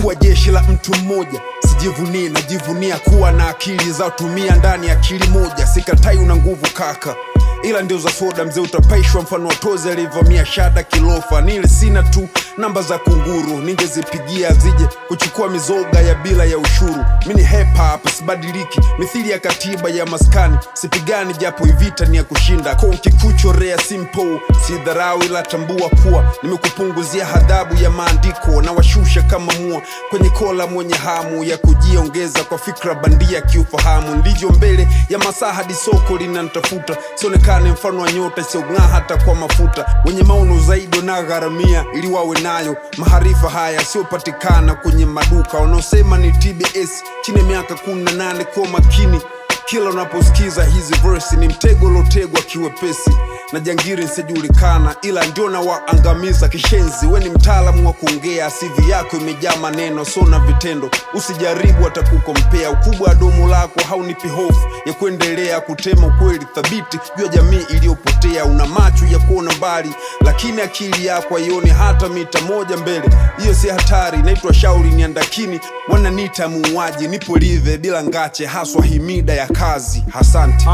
kuwa jeshi la mtu mmoja. Sijivunie, najivunia kuwa na akili za tumia ndani ya akili moja. Sikatai una nguvu kaka, ila ndio za soda mzee utapaishwa. Mfano wa tozi alivamia shada kilofa. Nile sina tu namba za kunguru, ningezipigia zije kuchukua mizoga ya bila ya ushuru. Mini hip hop sibadiliki, mithili ya katiba ya maskani. Sipigani japo ivita ni ya kushinda. Konki kuchorea simple, si dharau ila tambua kuwa nimekupunguzia hadhabu ya maandiko. Na washusha kama mua kwenye kola mwenye hamu ya kujiongeza kwa fikra bandia kiufahamu. Ndivyo mbele ya masaa hadi soko linanitafuta. Sionekane mfano wa nyota isiong'aa hata kwa mafuta. Wenye maono zaidi na gharamia ili wawe nayo. Maharifa haya siopatikana kwenye maduka. Wanaosema ni TBS chini ya miaka 18 kwa makini. Kila unaposikiza hizi verse ni mtego lotegwa kiwepesi. Na jangiri nsijulikana ila ndio na waangamiza kishenzi. We ni mtaalamu wa kuongea, CV yako imejaa maneno so na vitendo. Usijaribu hata kukompea, ukubwa wa domo lako haunipi hofu ya kuendelea kutema ukweli thabiti juu ya jamii iliyopotea. Una macho ya kuona mbali lakini akili yako haioni hata mita moja mbele. Hiyo si hatari, naitwa Shauri Niandakini. Wananiita muuaji, nipo live bila ngache, haswa himida ya kazi. Asante.